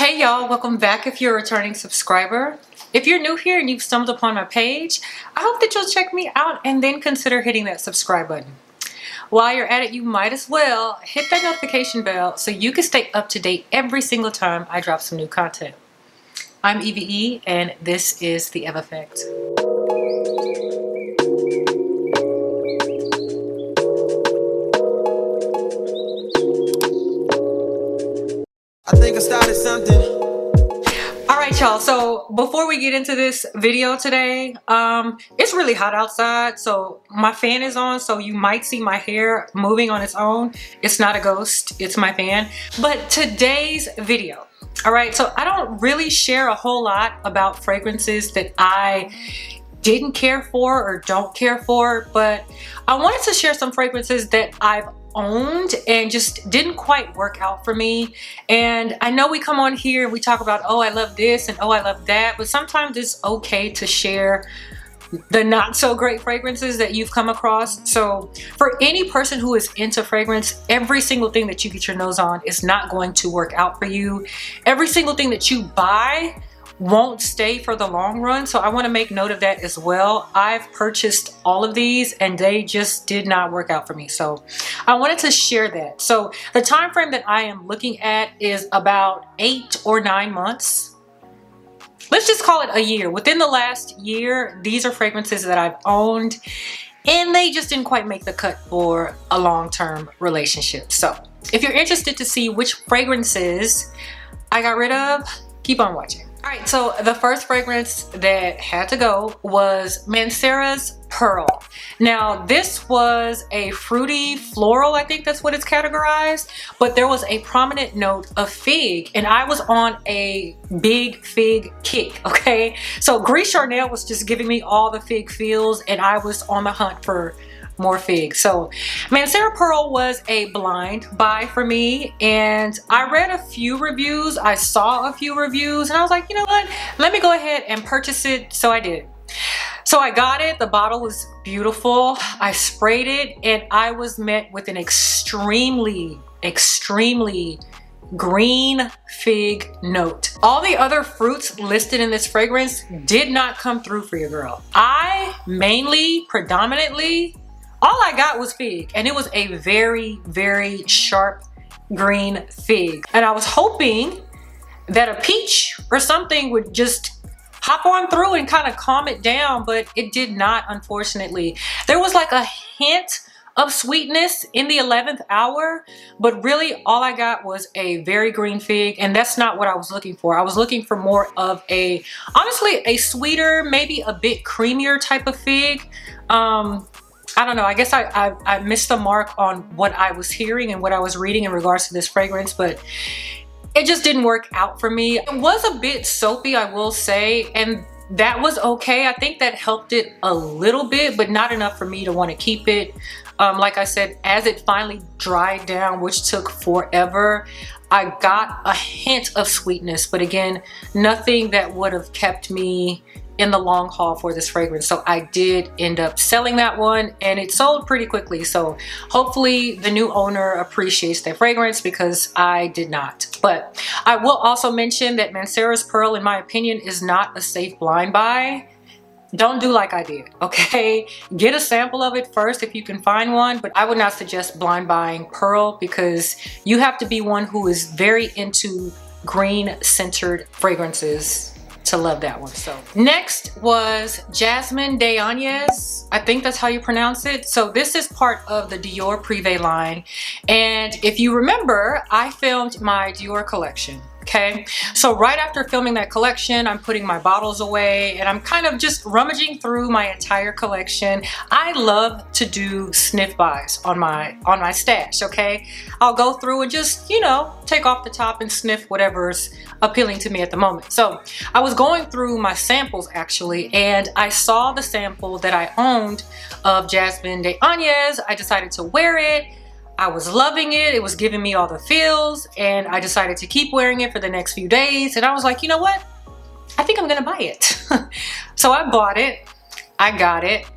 Hey y'all, welcome back if you're a returning subscriber. If you're new here and you've stumbled upon my page, I hope that you'll check me out and then consider hitting that subscribe button. While you're at it, you might as well hit that notification bell so you can stay up to date every single time I drop some new content. I'm EVE and this is The Ev Effect. I think I started something. All right, y'all. So before we get into this video today, it's really hot outside. So my fan is on. So you might see my hair moving on its own. It's not a ghost. It's my fan. But today's video. All right. So I don't really share a whole lot about fragrances that I didn't care for or don't care for. But I wanted to share some fragrances that I've owned and just didn't quite work out for me. And I know we come on here and we talk about, oh, I love this and oh, I love that, but sometimes it's okay to share the not so great fragrances that you've come across. So for any person who is into fragrance, every single thing that you get your nose on is not going to work out for you. Every single thing that you buy won't stay for the long run. So I want to make note of that as well. I've purchased all of these and they just did not work out for me. So I wanted to share that. So the time frame that I am looking at is about 8 or 9 months. Let's just call it a year. Within the last year, these are fragrances that I've owned and they just didn't quite make the cut for a long-term relationship. So if you're interested to see which fragrances I got rid of, keep on watching. All right, so the first fragrance that had to go was Mancera's Pearl. Now, this was a fruity floral, I think that's what it's categorized, but there was a prominent note of fig, and I was on a big fig kick, okay? So Gris Charnel was just giving me all the fig feels, and I was on the hunt for more fig. So Mancera Pearl was a blind buy for me, and I read a few reviews, I saw a few reviews, and I was like, you know what, let me go ahead and purchase it. So I did. So I got it. The bottle was beautiful. I sprayed it and I was met with an extremely green fig note. All the other fruits listed in this fragrance did not come through for your girl. I predominantly, all I got was fig, and it was a very sharp green fig. And I was hoping that a peach or something would just hop on through and kind of calm it down, but it did not, unfortunately. There was like a hint of sweetness in the 11th hour, but really all I got was a very green fig, and that's not what I was looking for. I was looking for more of a, honestly, a sweeter, maybe a bit creamier type of fig. I don't know, I guess I missed the mark on what I was hearing and what I was reading in regards to this fragrance, but it just didn't work out for me. It was a bit soapy, I will say, and that was okay. I think that helped it a little bit, but not enough for me to want to keep it. Like I said, as it finally dried down, which took forever, I got a hint of sweetness, but again, nothing that would have kept me in the long haul for this fragrance. So I did end up selling that one, and it sold pretty quickly. So hopefully the new owner appreciates that fragrance, because I did not. But I will also mention that Mancera's Pearl, in my opinion, is not a safe blind buy. Don't do like I did, okay? Get a sample of it first if you can find one, but I would not suggest blind buying Pearl, because you have to be one who is very into green centered fragrances to love that one. So next was Jasmine de Agnès. I think that's how you pronounce it. So this is part of the Dior Privé line, and if you remember, I filmed my Dior collection. Okay, so right after filming that collection, I'm putting my bottles away and I'm kind of just rummaging through my entire collection. I love to do sniff buys on my stash. Okay, I'll go through and just, you know, take off the top and sniff whatever's appealing to me at the moment. So I was going through my samples actually, and I saw the sample that I owned of Jasmine de Agnès. I decided to wear it. I was loving it. It was giving me all the feels, and I decided to keep wearing it for the next few days. And I was like, you know what? I think I'm gonna buy it. So I bought it, I got it,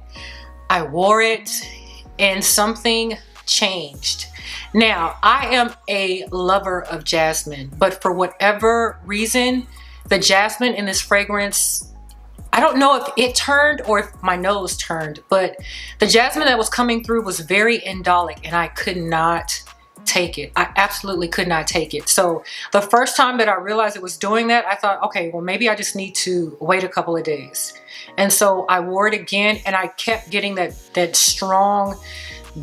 I wore it, and something changed. Now, I am a lover of jasmine, but for whatever reason, the jasmine in this fragrance, I don't know if it turned or if my nose turned, but the jasmine that was coming through was very indolic and I could not take it. I absolutely could not take it. So the first time that I realized it was doing that, I thought, okay, well, maybe I just need to wait a couple of days. And so I wore it again and I kept getting that strong,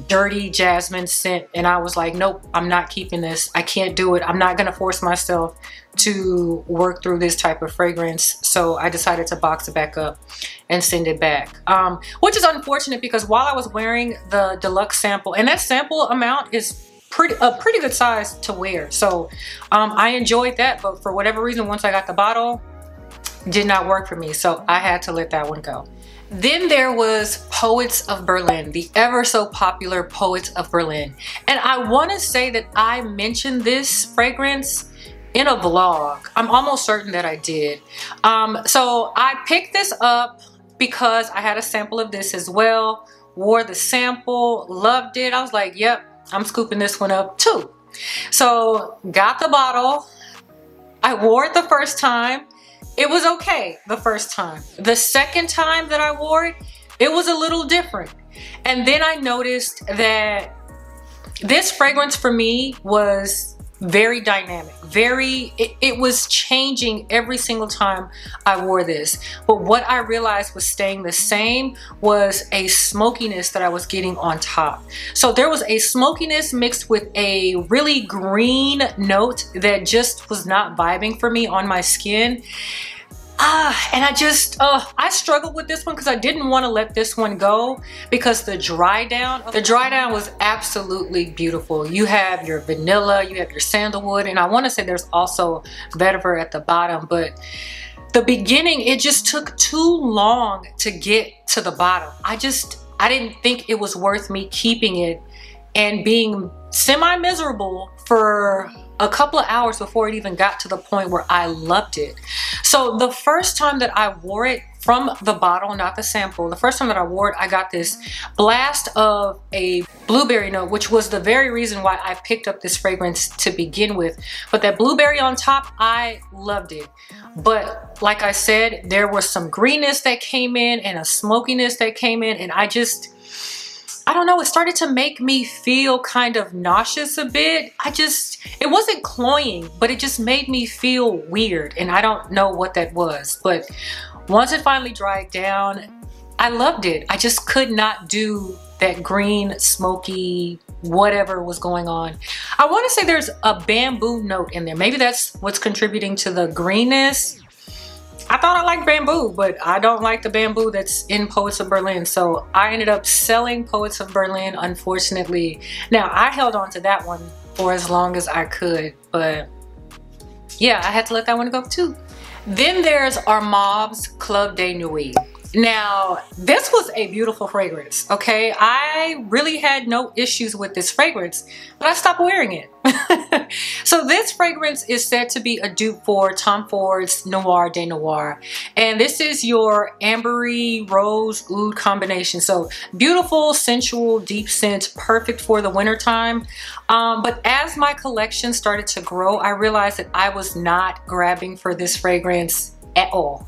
dirty jasmine scent. And I was like, nope, I'm not keeping this. I can't do it. I'm not going to force myself to work through this type of fragrance. So I decided to box it back up and send it back, which is unfortunate because while I was wearing the deluxe sample, and that sample amount is a pretty good size to wear, so I enjoyed that, but for whatever reason, once I got the bottle, did not work for me, so I had to let that one go. Then there was Poets of Berlin, the ever so popular Poets of Berlin, and I want to say that I mentioned this fragrance in a vlog. I'm almost certain that I did. So I picked this up because I had a sample of this as well, wore the sample, loved it. I was like, yep, I'm scooping this one up too. So got the bottle. I wore it the first time. It was okay the first time. The second time that I wore it, it was a little different. And then I noticed that this fragrance for me was very dynamic, it was changing every single time I wore this. But what I realized was staying the same was a smokiness that I was getting on top. So there was a smokiness mixed with a really green note that just was not vibing for me on my skin. And I struggled with this one because I didn't want to let this one go because the dry down was absolutely beautiful. You have your vanilla, you have your sandalwood, and I want to say there's also vetiver at the bottom, but the beginning, it just took too long to get to the bottom. I didn't think it was worth me keeping it and being semi-miserable for a couple of hours before it even got to the point where I loved it. So the first time that I wore it from the bottle, not the sample, the first time that I wore it, I got this blast of a blueberry note, which was the very reason why I picked up this fragrance to begin with. But that blueberry on top, I loved it. But like I said, there was some greenness that came in and a smokiness that came in, and I don't know, it started to make me feel kind of nauseous a bit. It wasn't cloying, but it just made me feel weird, and I don't know what that was. But once it finally dried down, I loved it. I just could not do that green, smoky, whatever was going on. I want to say there's a bamboo note in there. Maybe that's what's contributing to the greenness. I thought I liked bamboo, but I don't like the bamboo that's in Poets of Berlin. So I ended up selling Poets of Berlin, unfortunately. Now, I held on to that one for as long as I could, but yeah, I had to let that one go too. Then there's Armauve's Club de Nuit. Now, this was a beautiful fragrance, okay? I really had no issues with this fragrance, but I stopped wearing it. So this fragrance is said to be a dupe for Tom Ford's Noir de Noir. And this is your ambery rose oud combination. So beautiful, sensual, deep scent, perfect for the winter time. But as my collection started to grow, I realized that I was not grabbing for this fragrance at all.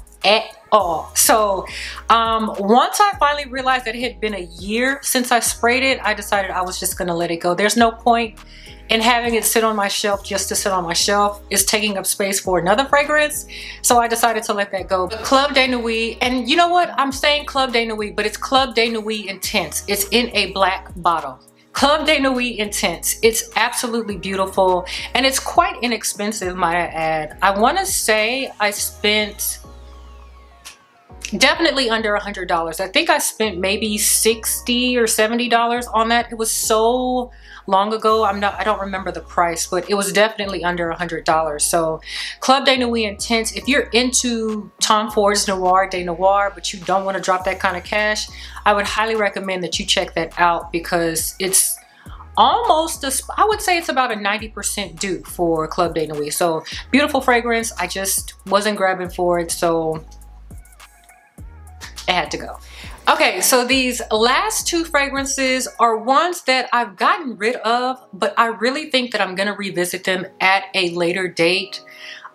So once I finally realized that it had been a year since I sprayed it, I decided I was just gonna let it go. There's no point in having it sit on my shelf just to sit on my shelf. It's taking up space for another fragrance, so I decided to let that go. The Club de Nuit, and you know what, I'm saying Club de Nuit, but it's Club de Nuit Intense. It's in a black bottle. Club de Nuit Intense. It's absolutely beautiful, and it's quite inexpensive, might I add. I want to say I spent definitely under $100. I think I spent maybe $60 or $70 on that. It was so long ago. I don't remember the price, but it was definitely under $100. So Club de Nuit Intense, if you're into Tom Ford's Noir de Noir, but you don't want to drop that kind of cash, I would highly recommend that you check that out because it's almost, I would say it's about a 90% dupe for Club de Nuit. So beautiful fragrance. I just wasn't grabbing for it, so it had to go. Okay, so these last two fragrances are ones that I've gotten rid of, but I really think that I'm gonna revisit them at a later date.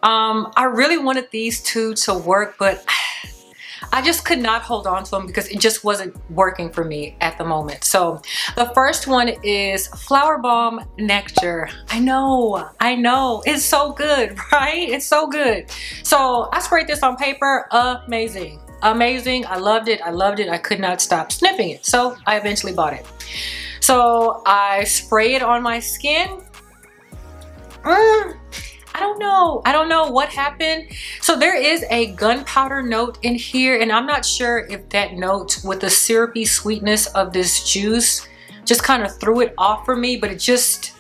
I really wanted these two to work, but I just could not hold on to them because it just wasn't working for me at the moment. So the first one is Flower Bomb Nectar. I know, it's so good, right? It's so good. So I sprayed this on paper, amazing. Amazing, I loved it, I could not stop sniffing it. So I eventually bought it. So I spray it on my skin. I don't know what happened. So there is a gunpowder note in here, and I'm not sure if that note with the syrupy sweetness of this juice just kind of threw it off for me, but it just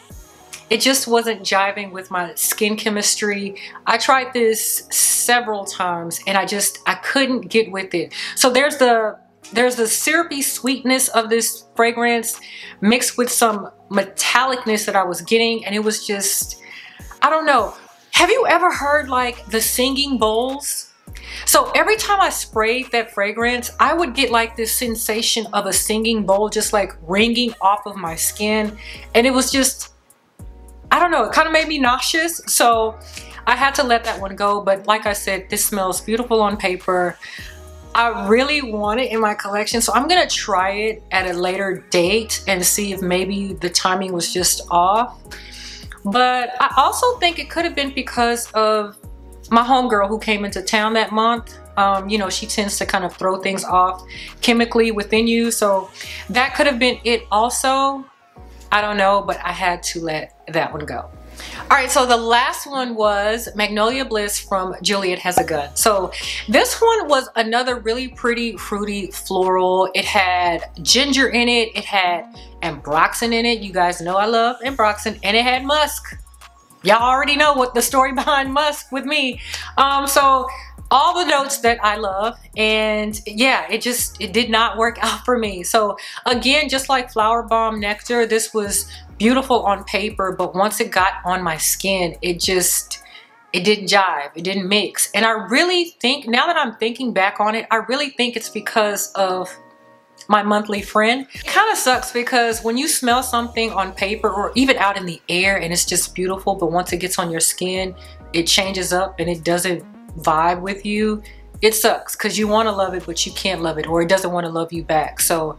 wasn't jiving with my skin chemistry. I tried this several times and I couldn't get with it. So there's the syrupy sweetness of this fragrance mixed with some metallicness that I was getting, and it was just, I don't know. Have you ever heard like the singing bowls? So every time I sprayed that fragrance, I would get like this sensation of a singing bowl just like ringing off of my skin, and it was just, I don't know, it kind of made me nauseous. So I had to let that one go. But like I said, this smells beautiful on paper. I really want it in my collection, so I'm gonna try it at a later date and see if maybe the timing was just off. But I also think it could have been because of my homegirl who came into town that month. You know, she tends to kind of throw things off chemically within you, so that could have been it also. I don't know, but I had to let that one go. All right, so the last one was Magnolia Bliss from Juliet Has a Gun. So this one was another really pretty fruity floral. It had ginger in it, it had ambroxan in it. You guys know I love ambroxan, and it had musk. Y'all already know what the story behind musk with me. So all the notes that I love, and yeah, it did not work out for me. So again, just like Flower Bomb Nectar, this was beautiful on paper, but once it got on my skin, it didn't jive, it didn't mix. And I really think, now that I'm thinking back on it, I really think it's because of my monthly friend. It kind of sucks because when you smell something on paper or even out in the air and it's just beautiful, but once it gets on your skin, it changes up and it doesn't vibe with you. It sucks because you want to love it, but you can't love it, or it doesn't want to love you back. So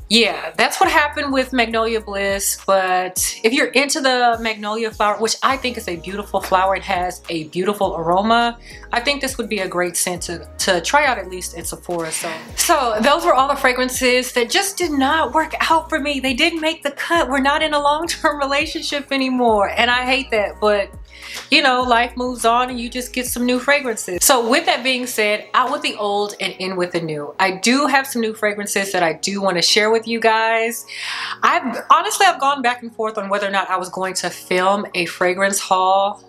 yeah, that's what happened with Magnolia Bliss. But if you're into the magnolia flower, which I think is a beautiful flower, it has a beautiful aroma, I think this would be a great scent to try out, at least at Sephora. So those were all the fragrances that just did not work out for me. They didn't make the cut. We're not in a long-term relationship anymore, and I hate that, but you know, life moves on and you just get some new fragrances. So with that being said, out with the old and in with the new. I do have some new fragrances that I do want to share with you guys. I've gone back and forth on whether or not I was going to film a fragrance haul.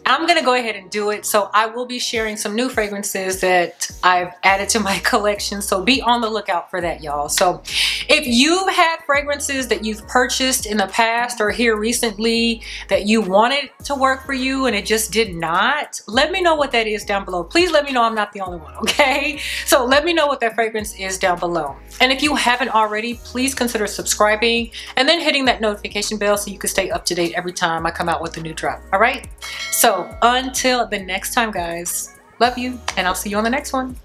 I'm gonna go ahead and do it. So I will be sharing some new fragrances that I've added to my collection, so be on the lookout for that, y'all. So if you've had fragrances that you've purchased in the past or here recently that you wanted to work for you and it just did not, let me know what that is down below. Please let me know I'm not the only one, okay? So let me know what that fragrance is down below. And if you haven't already, please consider subscribing and then hitting that notification bell so you can stay up to date every time I come out with a new drop, all right? So until the next time, guys, love you, and I'll see you on the next one.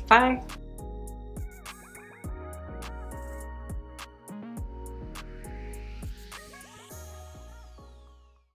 Bye.